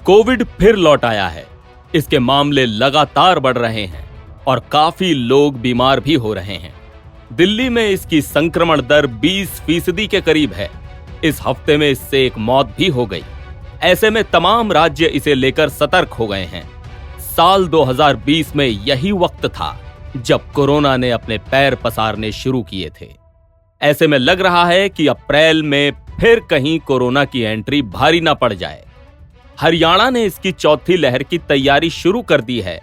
Covid फिर लौट आया है। इसके मामले लगातार बढ़ रहे हैं और काफी लोग बीमार भी हो रहे हैं। दिल्ली में इसकी संक्रमण दर 20% के करीब है। इस हफ्ते में इससे एक मौत भी हो गई। ऐसे में तमाम राज्य इसे लेकर सतर्क हो गए हैं। साल 2020 में यही वक्त था जब कोरोना ने अपने पैर पसारने शुरू किए थे। ऐसे में लग रहा है कि अप्रैल में फिर कहीं कोरोना की एंट्री भारी ना पड़ जाए। हरियाणा ने इसकी चौथी लहर की तैयारी शुरू कर दी है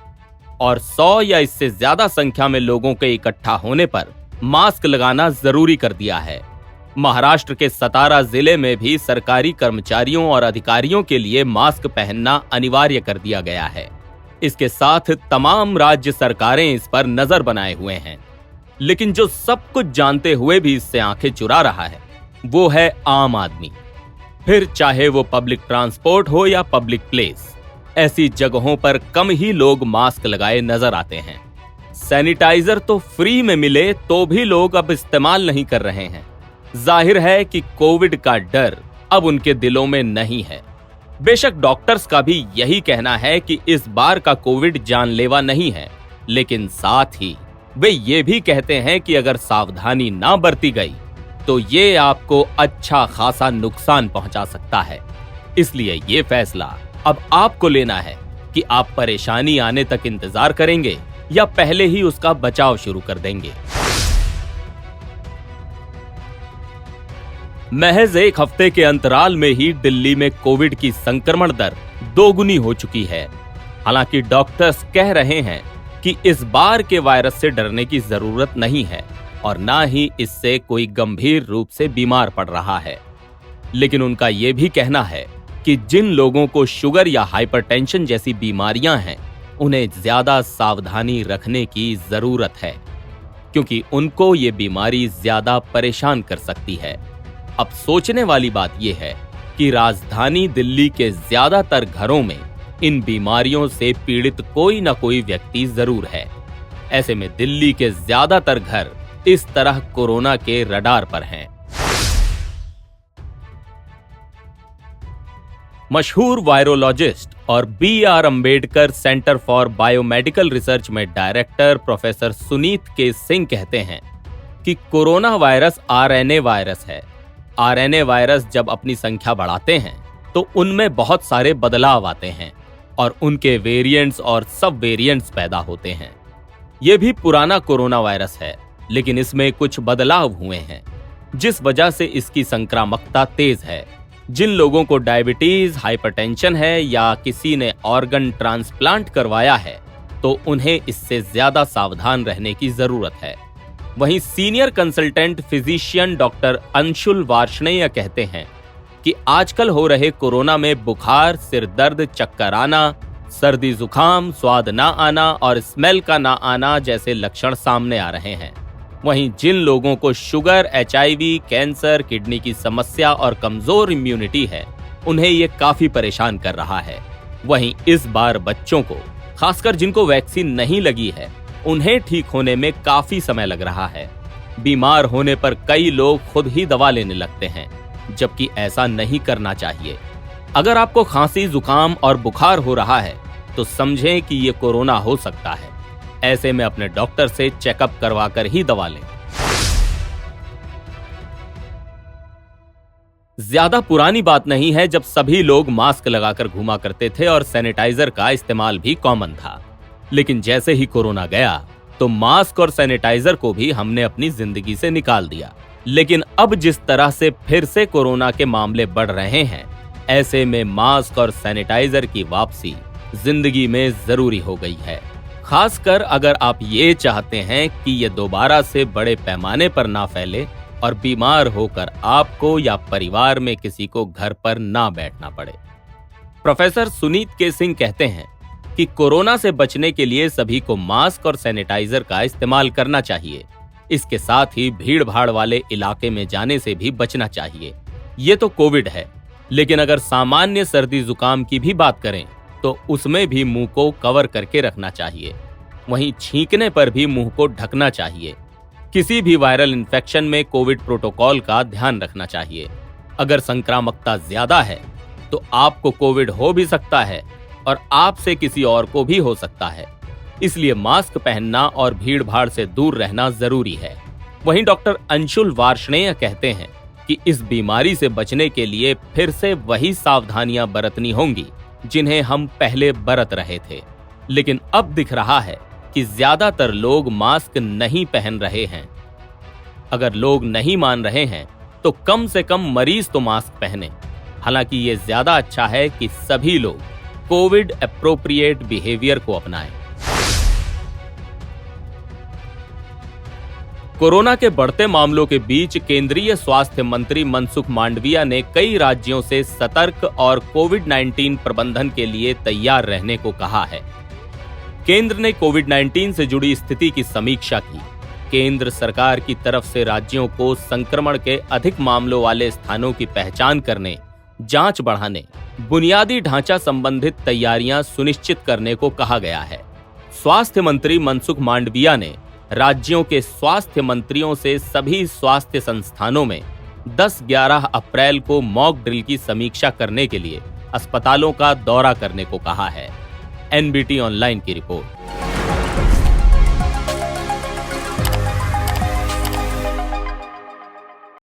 और 100 या इससे ज्यादा संख्या में लोगों के इकट्ठा होने पर मास्क लगाना जरूरी कर दिया है। महाराष्ट्र के सतारा जिले में भी सरकारी कर्मचारियों और अधिकारियों के लिए मास्क पहनना अनिवार्य कर दिया गया है। इसके साथ तमाम राज्य सरकारें इस पर नजर बनाए हुए हैं। लेकिन जो सब कुछ जानते हुए भी इससे आंखें चुरा रहा है वो है आम आदमी। फिर चाहे वो पब्लिक ट्रांसपोर्ट हो या पब्लिक प्लेस, ऐसी जगहों पर कम ही लोग मास्क लगाए नजर आते हैं। सैनिटाइजर तो फ्री में मिले तो भी लोग अब इस्तेमाल नहीं कर रहे हैं। जाहिर है कि कोविड का डर अब उनके दिलों में नहीं है। बेशक डॉक्टर्स का भी यही कहना है कि इस बार का कोविड जानलेवा नहीं है, लेकिन साथ ही वे ये भी कहते हैं कि अगर सावधानी ना बरती गई तो ये आपको अच्छा खासा नुकसान पहुंचा सकता है। इसलिए ये फैसला अब आपको लेना है कि आप परेशानी आने तक इंतजार करेंगे या पहले ही उसका बचाव शुरू कर देंगे। महज एक हफ्ते के अंतराल में ही दिल्ली में कोविड की संक्रमण दर दोगुनी हो चुकी है। हालांकि डॉक्टर्स कह रहे हैं कि इस बार के वायरस से डरने की जरूरत नहीं है और ना ही इससे कोई गंभीर रूप से बीमार पड़ रहा है। लेकिन उनका यह भी कहना है कि जिन लोगों को शुगर या हाइपरटेंशन जैसी बीमारियां हैं, उन्हें ज्यादा सावधानी रखने की जरूरत है, क्योंकि उनको ये बीमारी ज्यादा परेशान कर सकती है। अब सोचने वाली बात यह है कि राजधानी दिल्ली के ज्यादातर घरों में इन बीमारियों से पीड़ित कोई न कोई व्यक्ति जरूर है। ऐसे में दिल्ली के ज्यादातर घर इस तरह कोरोना के रडार पर हैं। मशहूर वायरोलॉजिस्ट और B.R. Ambedkar centre for biomedical research में डायरेक्टर प्रोफेसर सुनीत के सिंह कहते हैं कि कोरोना वायरस आरएनए वायरस है। आरएनए वायरस जब अपनी संख्या बढ़ाते हैं तो उनमें बहुत सारे बदलाव आते हैं और उनके वेरिएंट्स और सब वेरिएंट्स पैदा होते हैं। यह भी पुराना कोरोना वायरस है, लेकिन इसमें कुछ बदलाव हुए हैं जिस वजह से इसकी संक्रामकता तेज है। जिन लोगों को डायबिटीज, हाइपरटेंशन है या किसी ने ऑर्गन ट्रांसप्लांट करवाया है तो उन्हें इससे ज्यादा सावधान रहने की जरूरत है। वहीं senior consultant physician doctor Anshul Varshney कहते हैं कि आजकल हो रहे कोरोना में बुखार, सिर दर्द, चक्कर आना, सर्दी जुकाम, स्वाद ना आना और स्मेल का ना आना जैसे लक्षण सामने आ रहे हैं। वहीं जिन लोगों को शुगर, HIV, कैंसर, किडनी की समस्या और कमजोर इम्यूनिटी है, उन्हें ये काफी परेशान कर रहा है। वहीं इस बार बच्चों को, खासकर जिनको वैक्सीन नहीं लगी है, उन्हें ठीक होने में काफी समय लग रहा है। बीमार होने पर कई लोग खुद ही दवा लेने लगते हैं, जबकि ऐसा नहीं करना चाहिए। अगर आपको खांसी, जुकाम और बुखार हो रहा है तो समझें कि ये कोरोना हो सकता है। ऐसे में अपने डॉक्टर से चेकअप करवाकर ही दवा लें। ज्यादा पुरानी बात नहीं है जब सभी लोग मास्क लगाकर घूमा करते थे और सैनिटाइजर का इस्तेमाल भी कॉमन था। लेकिन जैसे ही कोरोना गया तो मास्क और सैनिटाइजर को भी हमने अपनी जिंदगी से निकाल दिया। लेकिन अब जिस तरह से फिर से कोरोना के मामले बढ़ रहे हैं, ऐसे में मास्क और सैनिटाइजर की वापसी जिंदगी में जरूरी हो गई है। खासकर अगर आप ये चाहते हैं कि ये दोबारा से बड़े पैमाने पर ना फैले और बीमार होकर आपको या परिवार में किसी को घर पर ना बैठना पड़े। प्रोफेसर सुनीत के सिंह कहते हैं कि कोरोना से बचने के लिए सभी को मास्क और सैनिटाइजर का इस्तेमाल करना चाहिए। इसके साथ ही भीड़ भाड़ वाले इलाके में जाने से भी बचना चाहिए। ये तो कोविड है, लेकिन अगर सामान्य सर्दी जुकाम की भी बात करें तो उसमें भी मुंह को कवर करके रखना चाहिए। वहीं छींकने पर भी मुंह को ढकना चाहिए। किसी भी वायरल इन्फेक्शन में कोविड प्रोटोकॉल का ध्यान रखना चाहिए। अगर संक्रामकता ज्यादा है तो आपको कोविड हो भी सकता है और आपसे किसी और को भी हो सकता है। इसलिए मास्क पहनना और भीड़ भाड़ से दूर रहना जरूरी है। वहीं डॉक्टर अंशुल वार्ष्णेय कहते हैं कि इस बीमारी से बचने के लिए फिर से वही सावधानियां बरतनी होंगी जिन्हें हम पहले बरत रहे थे। लेकिन अब दिख रहा है कि ज्यादातर लोग मास्क नहीं पहन रहे हैं। अगर लोग नहीं मान रहे हैं तो कम से कम मरीज तो मास्क पहने। हालांकि ये ज्यादा अच्छा है कि सभी लोग कोविड एप्रोप्रिएट बिहेवियर को अपनाएं। कोरोना के बढ़ते मामलों के बीच केंद्रीय स्वास्थ्य मंत्री मनसुख मांडविया ने कई राज्यों से सतर्क और कोविड-19 प्रबंधन के लिए तैयार रहने को कहा है। केंद्र ने कोविड-19 से जुड़ी स्थिति की समीक्षा की। केंद्र सरकार की तरफ से राज्यों को संक्रमण के अधिक मामलों वाले स्थानों की पहचान करने, जांच बढ़ाने, बुनियादी ढांचा संबंधित तैयारियां सुनिश्चित करने को कहा गया है। स्वास्थ्य मंत्री मनसुख मांडविया ने राज्यों के स्वास्थ्य मंत्रियों से सभी स्वास्थ्य संस्थानों में 10-11 अप्रैल को मॉक ड्रिल की समीक्षा करने के लिए अस्पतालों का दौरा करने को कहा है। एनबीटी ऑनलाइन की रिपोर्ट।